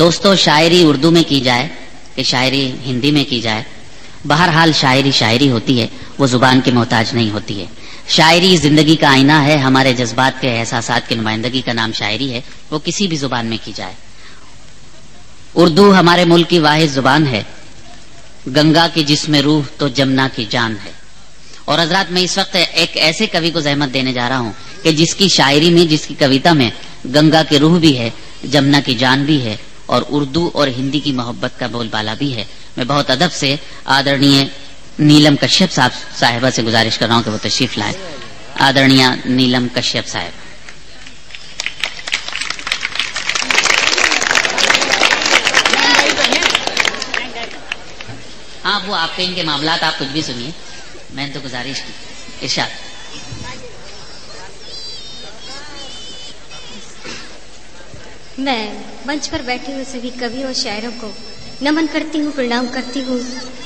دوستو شاعری اردو میں کی جائے کہ شاعری ہندی میں کی جائے، بہرحال شاعری شاعری ہوتی ہے، وہ زبان کی محتاج نہیں ہوتی ہے۔ شاعری زندگی کا آئینہ ہے، ہمارے جذبات کے احساسات کی نمائندگی کا نام شاعری ہے، وہ کسی بھی زبان میں کی جائے۔ اردو ہمارے ملک کی واحد زبان ہے، گنگا کی جس میں روح تو جمنا کی جان ہے۔ اور حضرات میں اس وقت ایک ایسے کوی کو زحمت دینے جا رہا ہوں کہ جس کی شاعری میں، جس کی کویتا میں گنگا کی روح بھی ہے، جمنا کی جان بھی ہے، اور اردو اور ہندی کی محبت کا بول بالا بھی ہے۔ میں بہت ادب سے آدرنیہ نیلم کشیپ صاحبہ سے گزارش کر رہا ہوں کہ وہ تشریف لائیں۔ آدرنیہ نیلم کشیپ صاحب۔ ہاں وہ آپ کے ان کے معاملات آپ کچھ بھی سنیے، میں نے تو گزارش کی۔ ارشاد۔ میں منچ پر بیٹھے ہوئے سبھی کویوں اور شاعروں کو نمن کرتی ہوں، پرنام کرتی ہوں،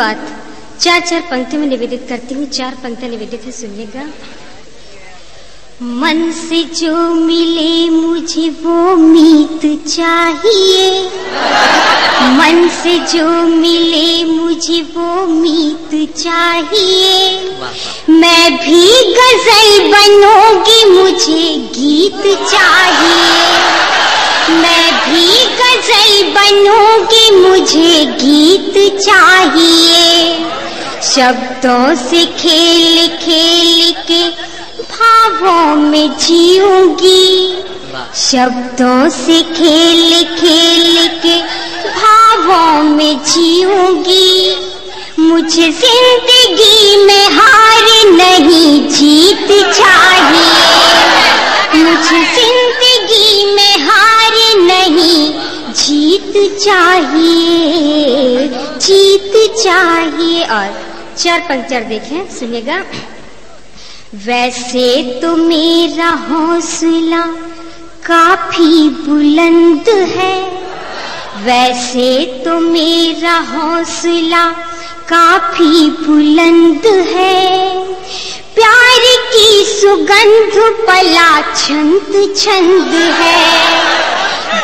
بات چار پنکتیوں میں نویدت کرتی ہوں۔ 4 پنکتیاں نویدت ہے، سنیے گا۔ من سے جو ملے مجھے وہ میت چاہیے، من سے جو ملے مجھے وہ میت چاہیے، میں بھی غزل بنوں گی مجھے گیت چاہیے، میں بھی غزل بنوں گی مجھے گیت چاہیے، شبدوں سے کھیل کھیل کے بھاووں میں جیوں گی، شبدوں سے کھیل کھیل کے بھاووں میں جیوں گی، مجھے زندگی میں ہار نہیں جیت چاہیے، مجھے زندگی میں ہار نہیں جیت چاہیے، جیت چاہیے۔ اور 4 پنکتیاں دیکھیں، سنیے گا۔ ویسے تو میرا حوصلہ کافی بلند ہے، ویسے تو میرا حوصلہ کافی بلند ہے، پیار کی سگندھ پلا چھند چھند ہے،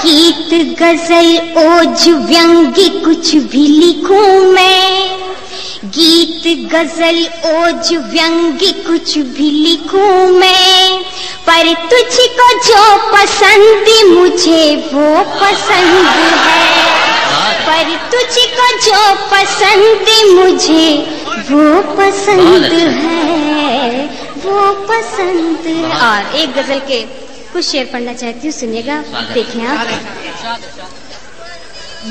گیت غزل اوج ویانگ کچھ بھی لکھوں میں، گیت غزل اوج ویانگ کچھ بھی لکھوں میں، پر تجھ کو جو پسند مجھے وہ پسند ہے، پر تجھ کو جو پسند مجھے وہ پسند ہے، وہ پسند ہے۔ اور ایک غزل کے کچھ شعر پڑھنا چاہتی ہوں، سنیے گا، دیکھیں آپ۔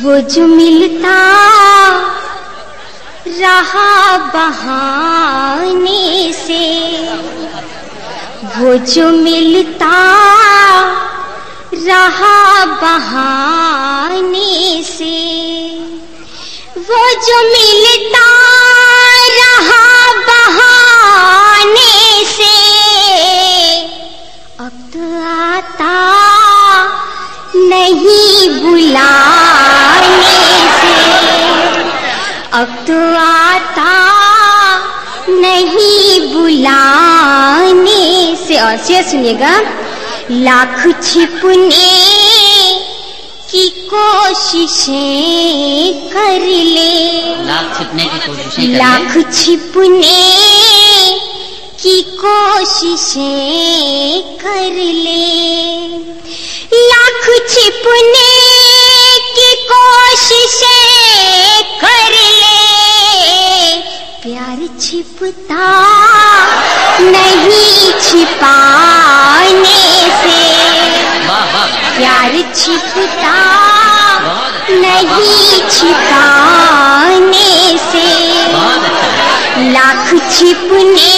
وہ جو ملتا رہا بہانے سے، وہ جو ملتا رہا بہانے سے، وہ جو ملتا رہا بہانے سے، اب تو آتا نہیں بلانے سے، اب تو آتا نہیں بلانے سے۔ اور شعر سنیے گا۔ لاکھ چھپنے کی کوششیں کر لے، لاکھ چھپنے کی کوششیں، لاکھ چھپنے کی کوششیں کر لے، لاکھ چھپنے کی کوششیں کر لے، پیار چھپتا نہیں چھپانے سے، پیار چھپتا نہیں چھپانے سے، لاکھ چھپنے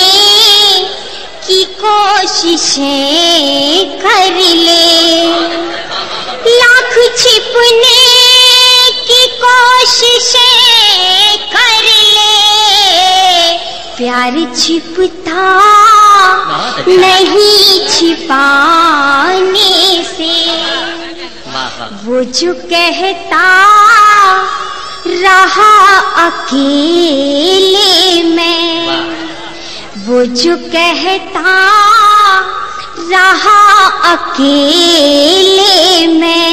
کی کوششیں کر لے، لاکھ چھپنے کی کوششیں کر لے، پیار چھپتا نہیں چھپانے سے، وہ جو کہتا رہا اکیلے میں، وہ جو کہتا رہا اکیلے میں،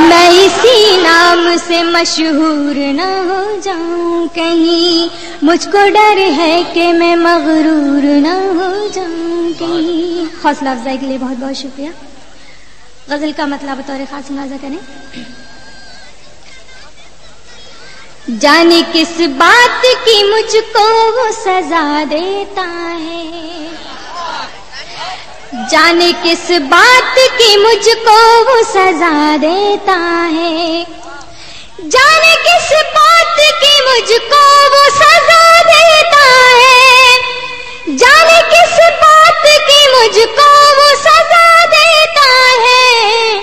میں اسی نام سے مشہور نہ ہو جاؤں کہیں، مجھ کو ڈر ہے کہ میں مغرور نہ ہو جاؤں کہیں. حوصلہ افزائی کے لیے بہت بہت شکریہ. غزل کا مطلب بطور خاص ملاحظہ کریں. جانے کس بات کی مجھ کو وہ سزا دیتا ہے، جانے کس بات کی مجھ کو وہ سزا دیتا ہے، جانے کس بات کی مجھ کو وہ سزا دیتا ہے، جانے کس بات کی مجھ کو وہ سزا دیتا ہے،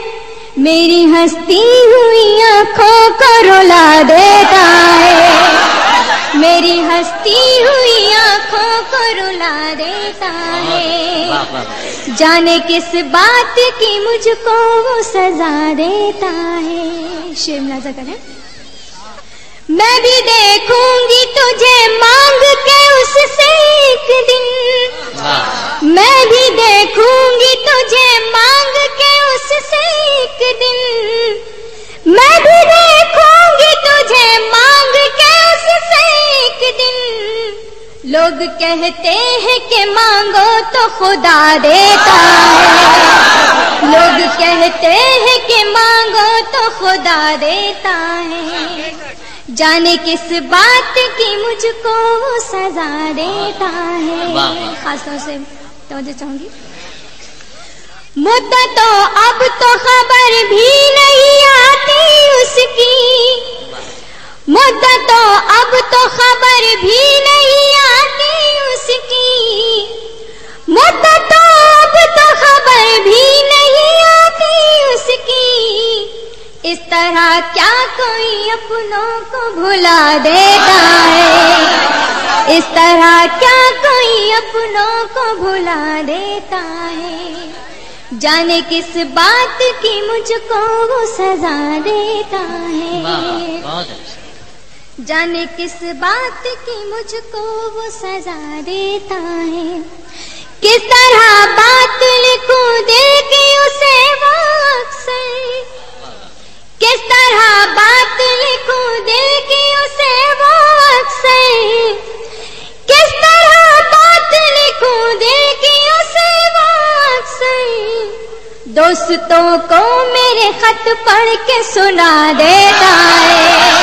میری ہستی ہوئی آنکھوں کو رلا دیتا ہے، میری ہستی ہوئی آنکھوں کو رلا دیتا ہے، جانے کس بات کی مجھ کو وہ سزا دیتا ہے. شعر ملاحظہ کریں. میں بھی دیکھوں گی تجھے مانگ کے اس سے ایک دن، میں بھی دیکھوں گی تجھے مانگ کے اس سے ایک دن، میں بھی دیکھوں گی تجھے مانگ کے اس سے ایک دن. لوگ کہتے ہیں کہ مانگو تو خدا دیتا ہے، لوگ کہتے ہیں کہ مانگو تو خدا دیتا ہے، جانے کس بات کی مجھ کو وہ سزا دیتا ہے. خاص طور سے توجہ چاہوں گی. مدتوں اب تو خبر بھی نہیں آتی اس کی، مدتوں اب تو خبر بھی نہیں آتی اس کی، مدتوں اب تو خبر بھی نہیں آتی اس کی، اس طرح کیا کوئی اپنوں کو بھلا دیتا ہے، اس طرح کیا کوئی اپنوں کو بھلا دیتا ہے، جانے کس بات کی مجھ کو وہ سزا دیتا ہے، جانے کس بات کی مجھ کو وہ سزا دیتا ہے. کس طرح بات لکھوں دل کی اسے وہ اکثر، کس طرح بات لکھوں دل کی اسے وہ اکثر، کس طرح بات لکھوں دل کی اسے وہ اکثر، دوستوں کو میرے خط پڑھ کے سنا دیتا ہے،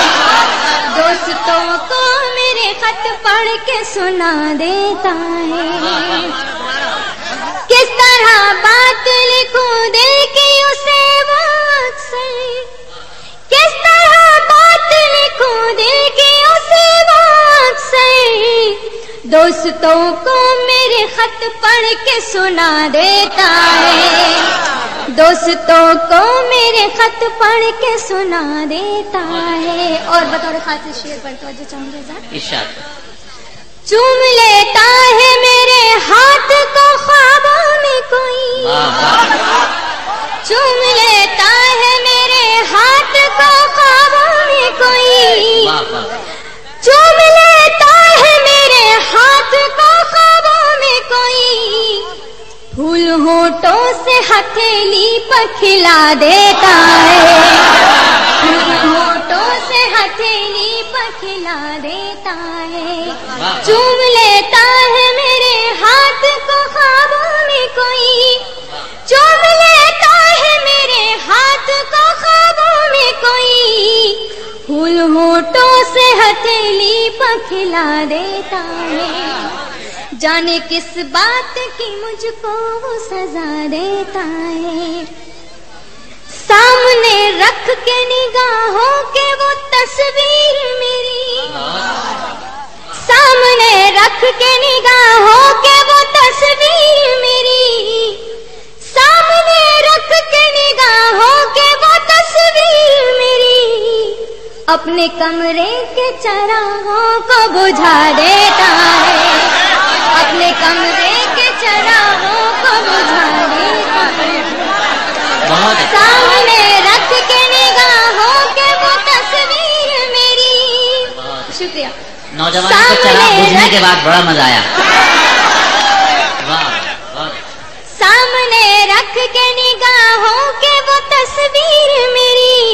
دوستوں کو میرے خط پڑھ کے سنا دیتا ہے، کس طرح بات لکھوں دل کی اسے وہ اکثر، کس طرح بات لکھوں دل کی اسے وہ اکثر، دوستوں کو میرے خط پڑھ کے سنا دیتا ہے، دوستوں کو میرے خط پڑھ کے سنا دیتا ہے. اور بطور خاص شعر پر توجہ چاہوں گے ذرا. چوم لیتا ہے میرے ہاتھ کو خوابوں میں کوئی، چوم لیتا ہے میرے ہاتھ کو خوابوں میں کوئی، چوم لیتا ہے میرے ہاتھ کو خوابوں میں کوئی، پھول ہونٹوں سے ہتھیلی پر کھلا دیتا ہے، پھول ہونٹوں سے ہتھیلی پر کھلا دیتا ہے، چوم لیتا ہے میرے ہاتھ کو خوابوں میں کوئی، چوم لیتا ہے میرے ہاتھ کو خوابوں میں کوئی، پھول ہونٹوں سے ہتھیلی پر کھلا دیتا ہے، جانے کس بات کی مجھ کو وہ سزا دیتا ہے. سامنے رکھ کے نگاہوں کے وہ تصویر میری، سامنے رکھ کے نگاہوں کے وہ تصویر میری، سامنے رکھ کے نگاہوں کے وہ تصویر میری، اپنے کمرے کے چراغوں کو بجھا دیتا ہے، اپنے کمرے کے چراغوں کو بجھا دیتا ہے، سامنے رکھ کے نگاہوں کے وہ تصویر میری. شکریہ. نوجوان کو چراغ بجھنے کے بعد بڑا مزہ آیا. سامنے رکھ کے نگاہوں کے وہ تصویر میری،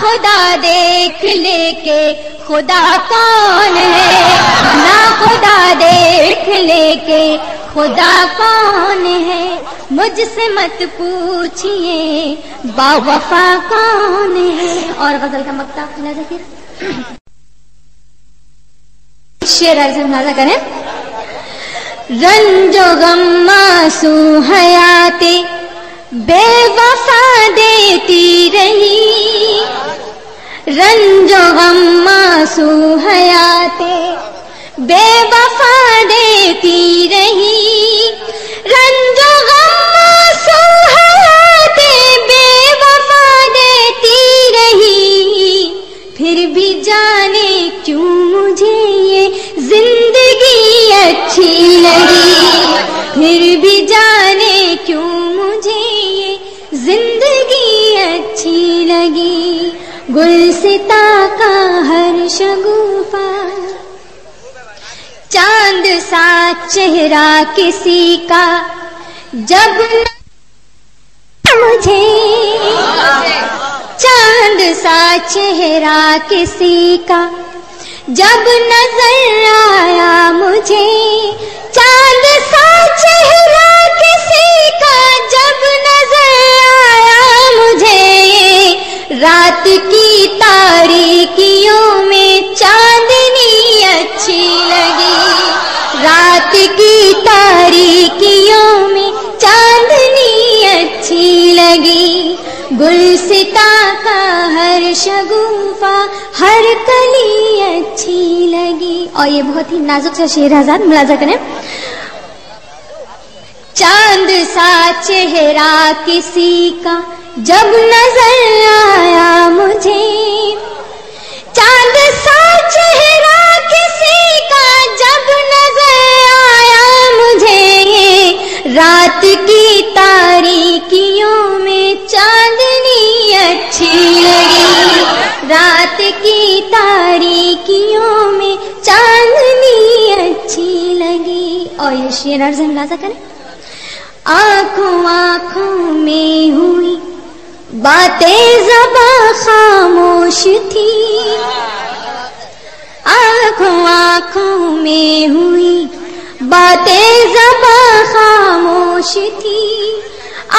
خدا دیکھ لے کہ خدا کون ہے، نا خدا دیکھ لے کہ خدا کون ہے، مجھ سے مت پوچھئے با وفا کون ہے۔ اور غزل کا مقطع سنا ذکر شعر عرض اندازہ کریں۔ رنج و غم آنسو حیات بے وفا دیتی رہی، رنج و غم آنسو حیات بے وفا دیتی رہی، رنج و غم آنسو حیات بے وفا دیتی رہی، پھر بھی جانے کیوں مجھے یہ زندگی اچھی لگی، پھر بھی جانے کیوں مجھے یہ زندگی اچھی لگی، گلستہ کا ہر شگوفہ چاند سا چہرہ کسی کا جب مجھے، چاند سا چہرہ کسی کا جب نظر آیا مجھے، چاند سا چہرہ کسی کا جب نظر آیا مجھے، رات کی تاریکیوں میں چاندنی اچھی لگی، رات کی تاریکیوں میں چاندنی اچھی لگی، گلستہ کا ہر شگوفہ ہر کلی اچھی لگی۔ اور یہ بہت ہی نازک سا شعر حضرات ملاحظہ کریں۔ چاند سا چہرہ کسی کا جب نظر آیا مجھے، چاند سا چہرہ کسی کا جب نظر آیا مجھے، رات کی تاریکیوں میں چاندنی اچھی لگی، رات کی تاریکیوں میں چاندنی اچھی لگی۔ اور یہ شعر عرض ملاحظہ کریں۔ آنکھوں آنکھوں میں ہوئی باتیں زباں خاموش تھی، آنکھوں آنکھوں میں ہوئی باتیں زباں خاموش تھی،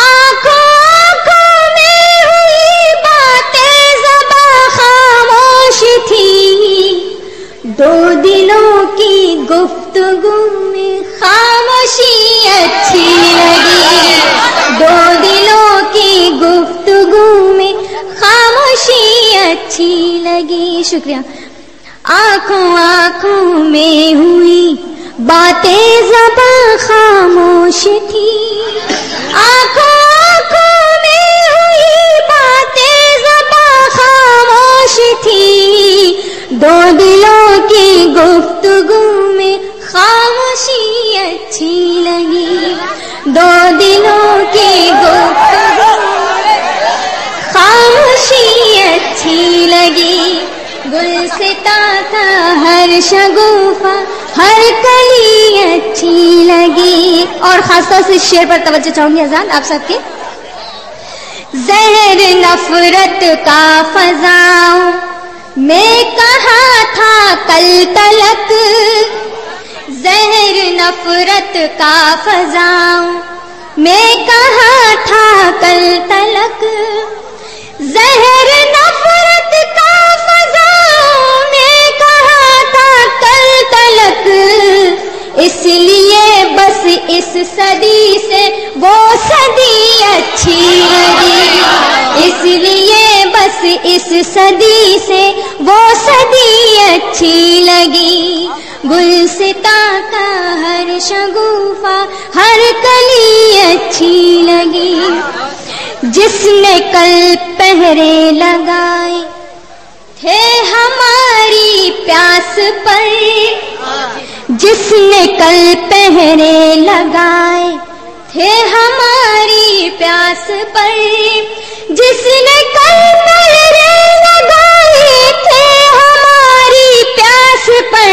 آنکھوں آنکھوں میں ہوئی باتیں زباں خاموش تھی، دو دلوں کی گفتگو میں خاموشی اچھی لگی، دو دلوں کی گفتگو میں خاموشی اچھی لگی۔ شکریہ۔ آنکھوں آنکھوں میں ہوئی باتیں زباں خاموش تھی، آنکھوں آنکھوں میں ہوئی باتیں زباں خاموش تھی، دو دلوں کی گفتگو میں خاموشی اچھی لگی، دو دلوں کی گفتگو خاموشی اچھی لگی، گلستہ کا ہر شگوفہ ہر کلی اچھی لگی۔ اور خاص طور سے اس شعر پر توجہ چاہوں گی حضرات آپ سب کے۔ زہر نفرت کا فضاؤں میں کہاں تھا کل تلک، زہر نفرت کا فضاؤں میں کہاں تھا کل تلک، زہر نفرت کا فضاؤں میں کہاں تھا کل تلک، اس لیے بس اس صدی سے وہ صدی اچھی لگی، اس لیے بس اس صدی سے وہ صدی اچھی لگی، گلستہ کا ہر شگوفہ ہر کلی اچھی لگی، جس نے کل پہرے لگائے تھے ہماری پیاس پر، جس نے کل پہرے لگائے تھے ہماری پیاس پر، جس نے کل پہرے لگائے تھے ہماری پیاس پر،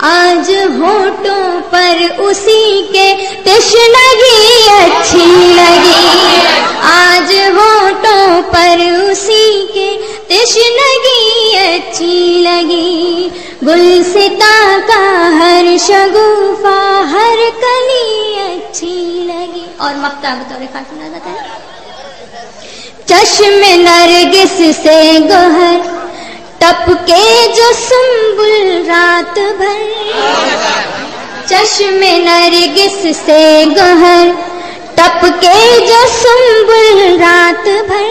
آج ہونٹوں پر اسی کے تشنگی اچھی لگی، آج ہونٹوں پر اسی کے تشنگی اچھی لگی، گلستاں کا ہر شگوفہ ہر کلی اچھی لگی. اور مقطع بطور خاص سنا جاتا ہے. چشم نرگس سے گوہر ٹپکے جو سنبل رات بھر، چشم نرگس سے گوہر ٹپکے جو سنبل رات بھر،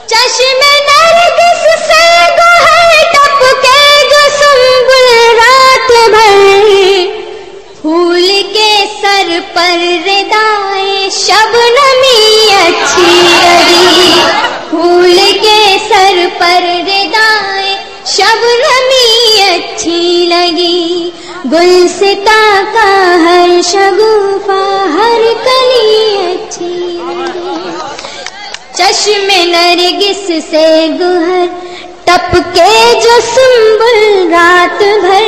چشم نرگس سے گوہر ٹپکے جو سنبل رات بھر، پھول کے سر پر ردائے شبنمی اچھی لگی، پھول کے سر پر ردائے شبنمی اچھی لگی، گلستاں کا ہر شگوفہ ہر کلی اچھی لگی. چشم نرگس سے گوہر ٹپکے جو سنبل رات بھر،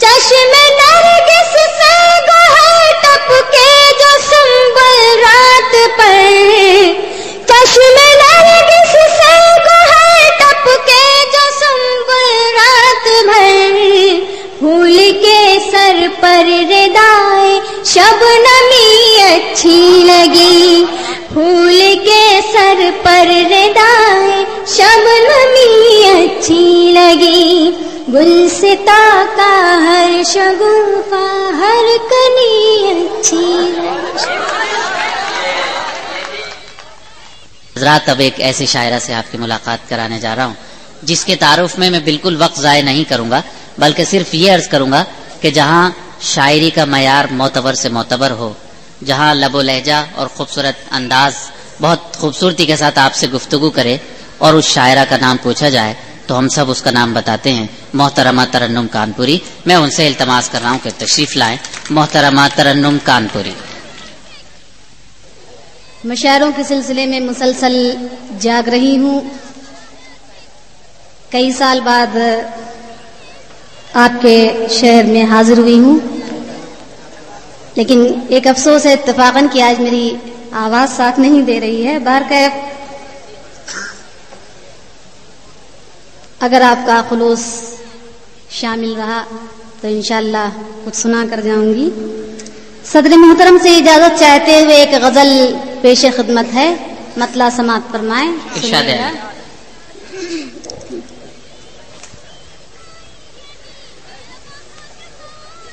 چشم نرگس سے گوہر ٹپکے جو سنبل رات پر، چشم نرگس سے گوہر ٹپکے جو سنبل رات بھر، پھول کے سر پر ردائے شبنمی اچھی لگی، پھول کے سر پر ردائے شبنمی اچھی لگی، گلستاں کا ہر شگوفہ ہر کلی اچھی لگی. حضرات، اب ایک ایسی شاعرہ سے آپ کی ملاقات کرانے جا رہا ہوں جس کے تعارف میں بالکل وقت ضائع نہیں کروں گا، بلکہ صرف یہ عرض کروں گا کہ جہاں شاعری کا معیار معتبر سے معتبر ہو، جہاں لب و لہجہ اور خوبصورت انداز بہت خوبصورتی کے ساتھ آپ سے گفتگو کرے اور اس شاعرہ کا نام پوچھا جائے تو ہم سب اس کا نام بتاتے ہیں، محترمہ ترنم کانپوری. میں ان سے التماس کر رہا ہوں کہ تشریف لائیں. محترمہ ترنم کانپوری. مشاعروں کے سلسلے میں مسلسل جاگ رہی ہوں. کئی سال بعد آپ کے شہر میں حاضر ہوئی ہوں، لیکن ایک افسوس ہے اتفاقاً کہ آج میری آواز ساتھ نہیں دے رہی ہے. بہرکیف اگر آپ کا خلوص شامل رہا تو انشاءاللہ کچھ سنا کر جاؤں گی. صدر محترم سے اجازت چاہتے ہوئے ایک غزل پیش خدمت ہے، مطلع سماعت فرمائیں.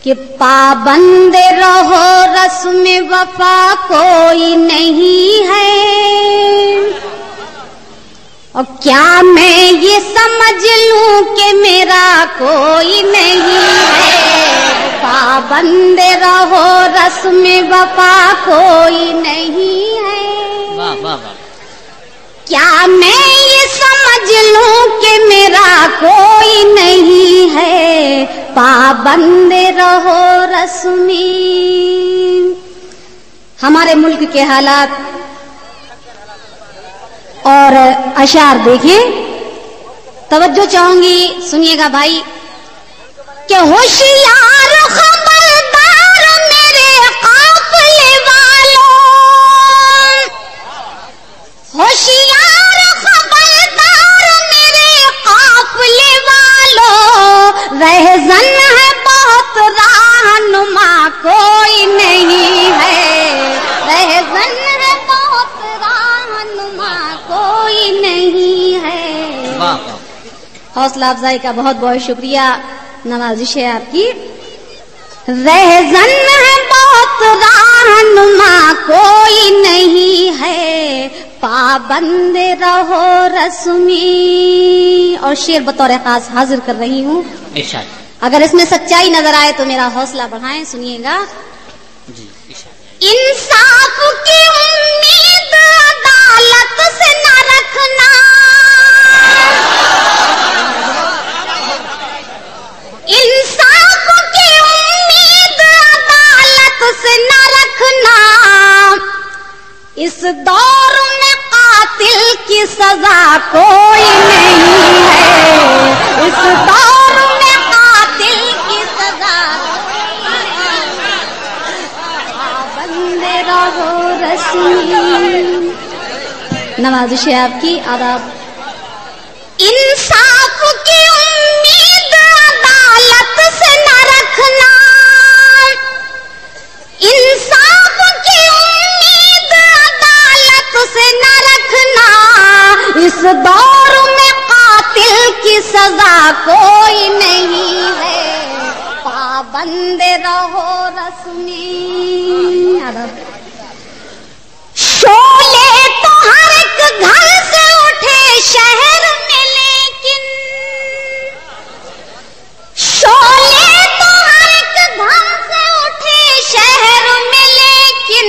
کہ پابند رہو رسم وفا کوئی نہیں ہے، اور کیا میں یہ سمجھ لوں کہ میرا کوئی نہیں ہے. پابند رہو رسم وفا کوئی نہیں ہے، واہ واہ واہ. کیا میں یہ سمجھ لوں کہ میرا کوئی نہیں ہے. پابند رہو رسمی. ہمارے ملک کے حالات اور اشعار دیکھیں، توجہ چاہوں گی، سنیے گا بھائی. کہ ہوشیار خبردار میرے قافلے والوں، ہوشیار خبردار میرے قافلے والوں، رہزن ہے بہت رہنما کوئی نہیں ہے. رہزن ہے بہت رہنما کوئی نہیں ہے. حوصلہ افزائی کا بہت بہت شکریہ، نوازش ہے آپ کی. رہزن ہے بہت رہنما کوئی نہیں ہے، پابند رہو رسمی. اور شعر بطور خاص حاضر کر رہی ہوں. اگر اس میں سچائی نظر آئے تو میرا حوصلہ بڑھائیں، سنیے گا. انصاف کی امید عدالت سے نہ رکھنا، انصاف کی امید عدالت سے نہ رکھنا. اس دور میں قاتل کی سزا کوئی نہیں ہے. اس دور میں قاتل کی سزا پابند رہو رسمی. نوازش ہے آپ کی. آداب. انصاف کی امید عدالت سے نہ رکھنا، انصاف کی امید عدالت سے نہ رکھنا، اس دور میں قاتل کی سزا کوئی نہیں ہے، پابند رہو رسمی۔ شعلے تو ہر ایک گھر سے اٹھے شہر میں، لیکن شعلے تو ہر ایک گھر سے اٹھے شہر میں، لیکن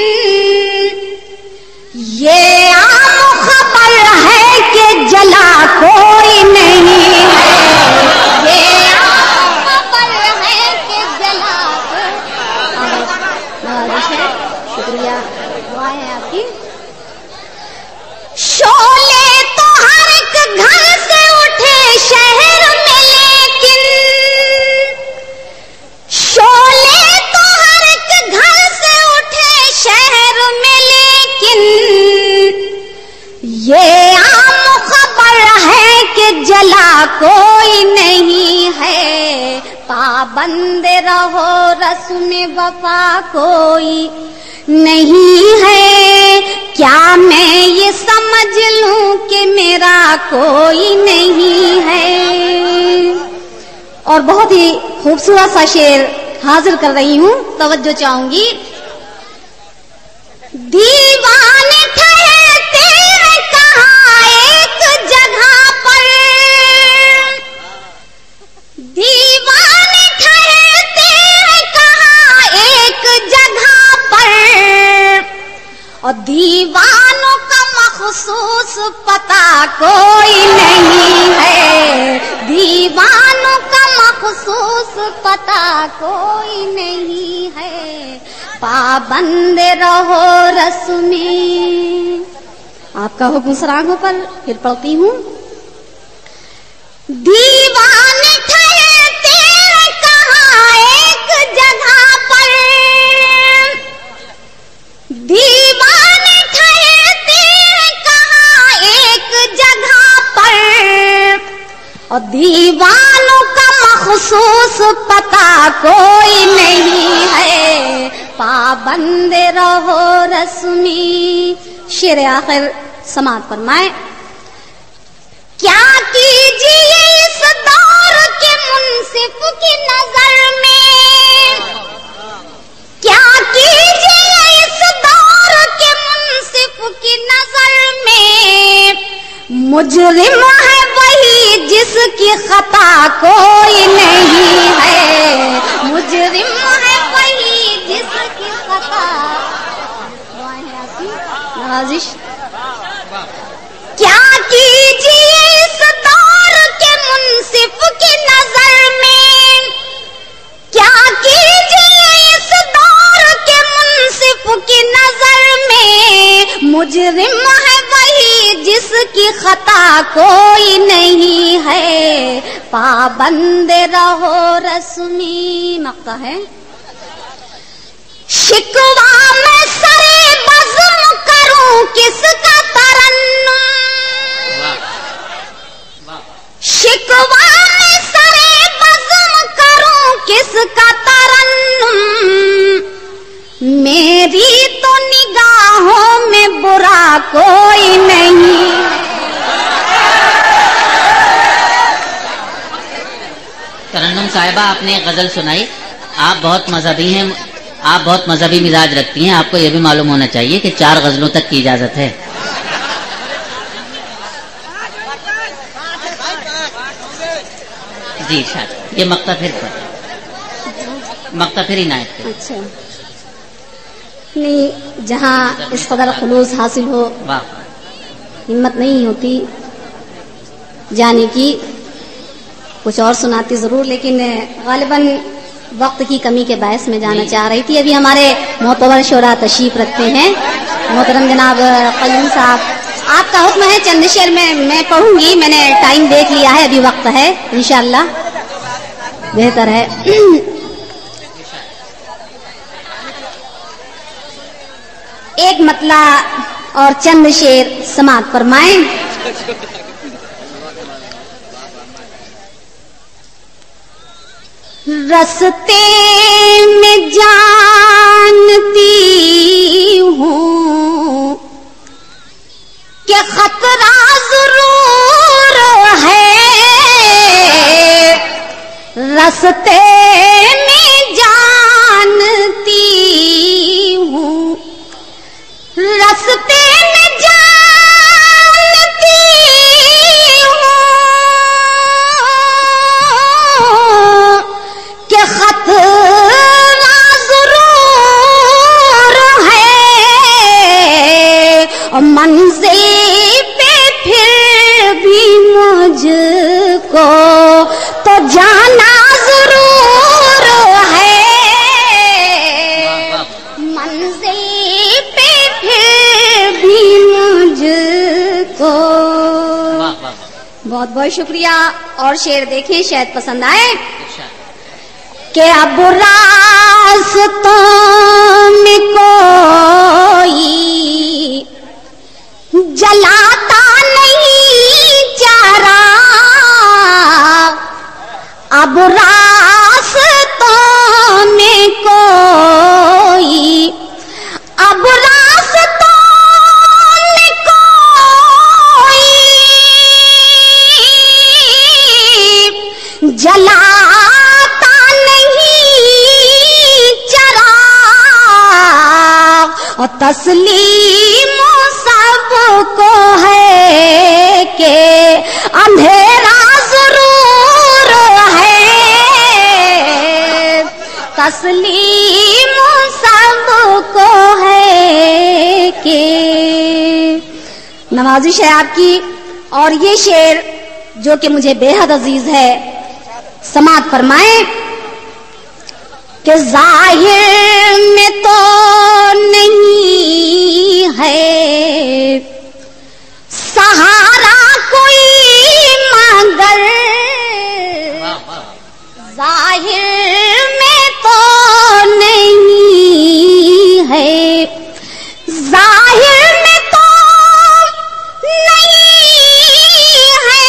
یہ عام خبر ہے کہ جلا کوئی نہیں ہے، یہ عام خبر ہے کہ جلا شکریہ، دعائیں ہیں آپ کی۔ شعلے تو ہر ایک گھر سے اٹھے شہر میں، لیکن شعلے تو ہر ایک گھر سے اٹھے شہر میں، لیکن یہ عام خبر ہے کہ جلا کوئی نہیں ہے، پابند رہو رسم وفا کوئی نہیں ہے، کیا میں یہ سمجھ لوں کہ میرا کوئی نہیں ہے۔ اور بہت ہی خوبصورت سا شعر حاضر کر رہی ہوں، توجہ چاہوں گی۔ دیوانے ٹھہرتے ہیں کہاں ایک جگہ پر، دیوانے ٹھہرتے ہیں کہاں ایک جگہ پر، اور دیوانوں کا مخصوص پتہ کوئی نہیں ہے، دیوانوں کا مخصوص پتہ کوئی نہیں ہے، پابند رہو رسمی۔ آپ کا حکم سراغوں پر پھر پڑھتی ہوں۔ دیوانے ٹھہرتے ہیں کہاں ایک جگہ پر، دیوانے ٹھہرتے ہیں کہاں ایک جگہ پر، اور دیوانوں کا مخصوص پتہ کوئی نہیں ہے، پابند رہو رسمی۔ شعر آخر سماعت فرمائیں۔ کیا کیجیے اس دور کے منصف کی نظر میں، کیا کیجیے اس دور کے منصف کی نظر میں، مجرم ہے وہی جس کی خطا کوئی نہیں ہے، مجرم ہے وہی جس کی خطا نوازش۔ کیا کیجیے اس دور کے منصف کی نظر میں، کیا کیجیے اس دور کے منصف کی نظر میں، مجرم ہے وہی جس کی خطا کوئی نہیں ہے، پابند رہو رسمی۔ مقطع ہے۔ شکوہ میں سرے بزم کروں کس کا ترنم، شکوہ میں سرے بزم کروں کس کا ترنم، میری تو نگاہوں میں برا کوئی نہیں۔ ترنم صاحبہ آپ نے ایک غزل سنائی، آپ بہت مذہبی ہیں، آپ بہت مذہبی مزاج رکھتی ہیں، آپ کو یہ بھی معلوم ہونا چاہیے کہ 4 غزلوں تک کی اجازت ہے۔ جی شاید یہ مقطع پھر عنایت کریں۔ اچھا نہیں، جہاں اس قدر خلوص حاصل ہو ہمت نہیں ہوتی جانے کی، کچھ اور سناتی ضرور، لیکن غالباً وقت کی کمی کے باعث میں جانا چاہ رہی تھی۔ ابھی ہمارے معتبر شعراء تشریف رکھتے ہیں، محترم جناب قیوم صاحب، آپ کا حکم ہے چند شعر میں پڑھوں گی، میں نے ٹائم دیکھ لیا ہے، ابھی وقت ہے، انشاءاللہ بہتر ہے۔ ایک مطلع اور چند شعر سماعت فرمائیں۔ رستے میں جانتی ہوں کہ خطرہ ضرور ہے، رستے میں جانتی ہوں، رستے میں جانتی ہوں کہ خطرہ ضرور ہے، اور منزل پہ پھر بھی مجھ کو تو جانا ضرور ہے، منزل پہ پھر بھی مجھ کو۔ بہت بہت شکریہ، اور شعر دیکھیں شاید پسند آئے۔ کہ اب راستوں میں کوئی جلاتا نہیں چراغ، اب راستوں میں کوئی، اب راستوں میں کوئی جلاتا اور تسلیم سب کو ہے کہ اندھیرا ضرور ہے، تسلیم سب کو ہے کہ۔ نوازش ہے آپ کی، اور یہ شعر جو کہ مجھے بے حد عزیز ہے، سماعت فرمائیں کہ ظاہر میں تو نہیں ہے سہارا کوئی مگر، ظاہر میں تو نہیں ہے، ظاہر میں تو نہیں ہے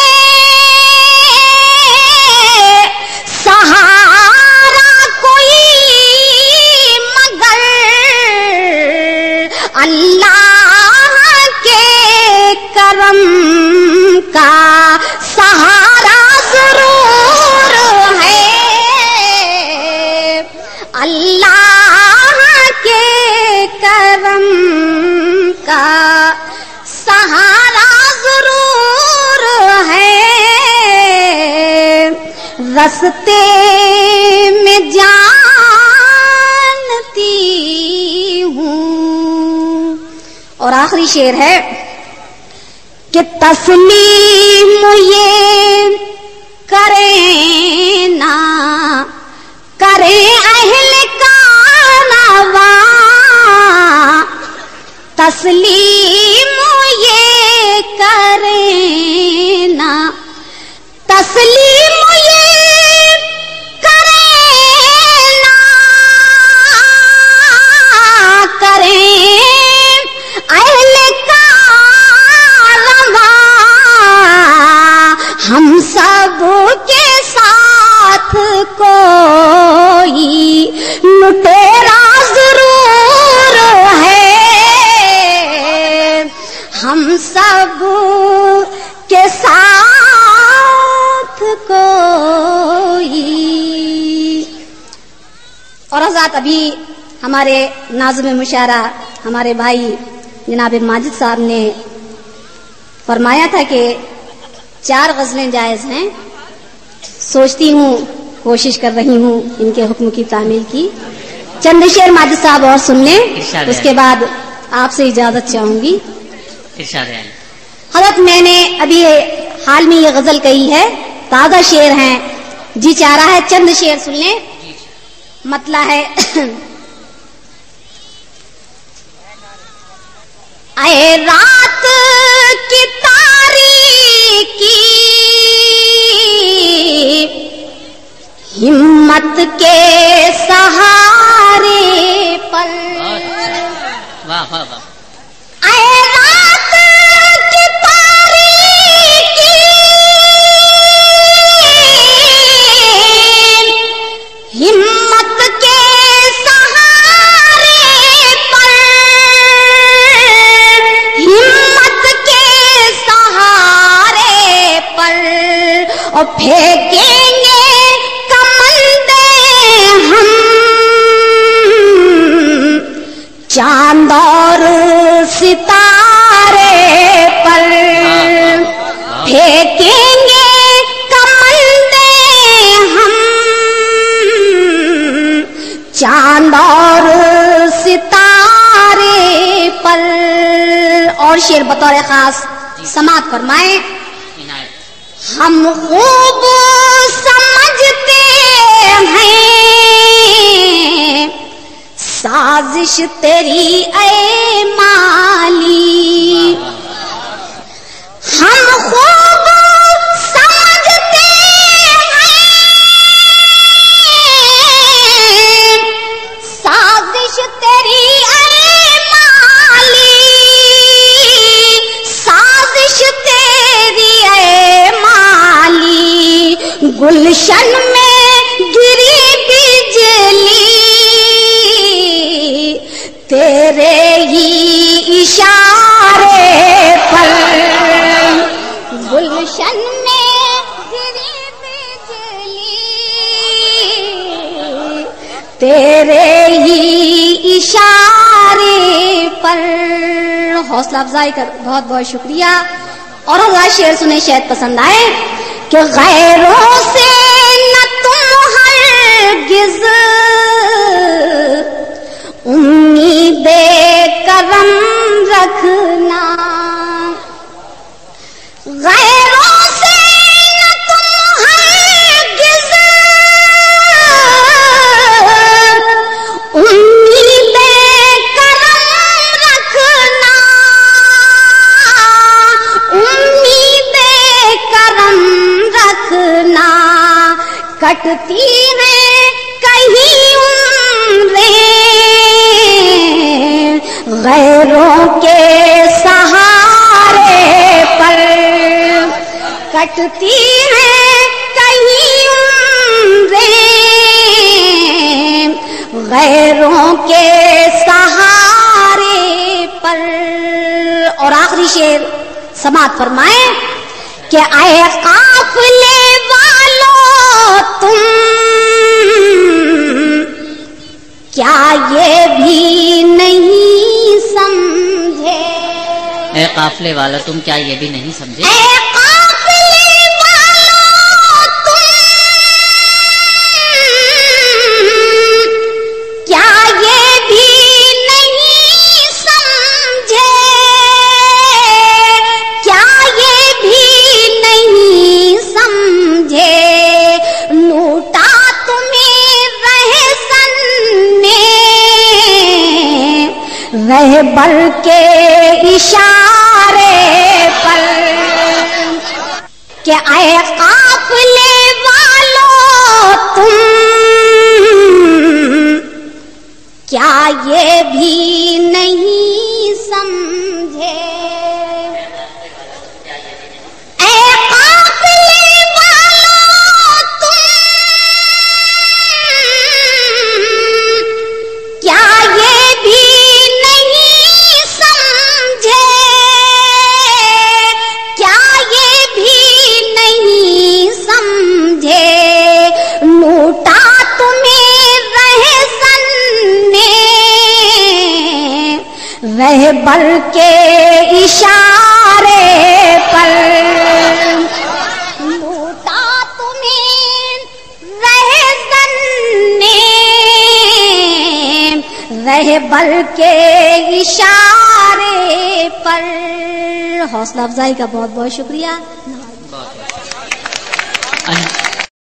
سہارا کوئی مگر، اللہ کے کرم کا سہارا ضرور ہے، اللہ کے کرم کا سہارا ضرور ہے، رستے میں جانتی ہوں۔ اور آخری شعر ہے کہ تسلیم یہ کریں نہ کریں اہل کارواں، تسلیم یہ کریں نہ تسلیم یہ کریں نہ کریں اہل کارواں، ہم سب کے ساتھ کوئی لٹیرا ضرور ہے، ہم سب کے ساتھ کوئی۔ اور حضرات ابھی ہمارے ناظم مشاعرہ ہمارے بھائی جناب ماجد صاحب نے فرمایا تھا کہ 4 غزلیں جائز ہیں، سوچتی ہوں کوشش کر رہی ہوں ان کے حکم کی تعمیل کی۔ چند شعر ماجد صاحب اور سن لیں، اس کے بعد آپ سے اجازت چاہوں گی۔ حضرت میں نے ابھی حال میں یہ غزل کہی ہے، تازہ شعر ہیں، جی چاہ رہا ہے چند شعر سن لیں۔ مطلع ہے اے رات کی تاریکی ہمت کے سہارے پر، اے رات کی تاریکی اور پھینکیں گے کمندے ہم چاند اور ستارے پر، پھینکیں گے کمندے ہم چاند اور ستارے پر. اور شعر بطور خاص سماعت فرمائیں. ہم خوب سمجھتے ہیں سازش تیری اے مالی، ہم خوب سمجھتے ہیں سازش تیری اے مالی، سازش تیری اے مالی. گلشن میں گری بجلی تیرے ہی اشارے پر، گلشن میں گری بجلی تیرے ہی اشارے پر. حوصلہ افزائی کا بہت بہت شکریہ. اور ہزار شعر سنے شاید پسند آئے. کہ غیروں سے نہ تم ہرگز امید کرم رکھنا، غیروں سے نہ تم ہرگز امید کرم رکھنا، امید کرم رکھنا. کٹتی ہیں کہیں عمریں غیروں کے سہارے پر، کٹتی ہیں کہیں عمریں غیروں کے سہارے پر. اور آخری شعر سماعت فرمائیں. کہ اے قافلے والو تم کیا یہ بھی نہیں سمجھے، اے قافلے والا تم کیا یہ بھی نہیں سمجھے، اے قافلے والو تم کیا یہ بھی نہیں سمجھے، کیا یہ بھی نہیں سمجھے. لوٹا تمہیں رہزن نے رہبر کے اشارے پر. کہ اے قافلے والو تم کیا یہ بھی نہیں سمجھے، اے قافلے والو تم کیا یہ بھی نہیں سمجھے، کیا یہ بھی نہیں سمجھے. لوٹا تمہیں رہزن نے رہبر کے اشارے پر، لوٹا تمہیں رہزن نے رہبر کے اشارے پر. حوصلہ افزائی کا بہت بہت شکریہ.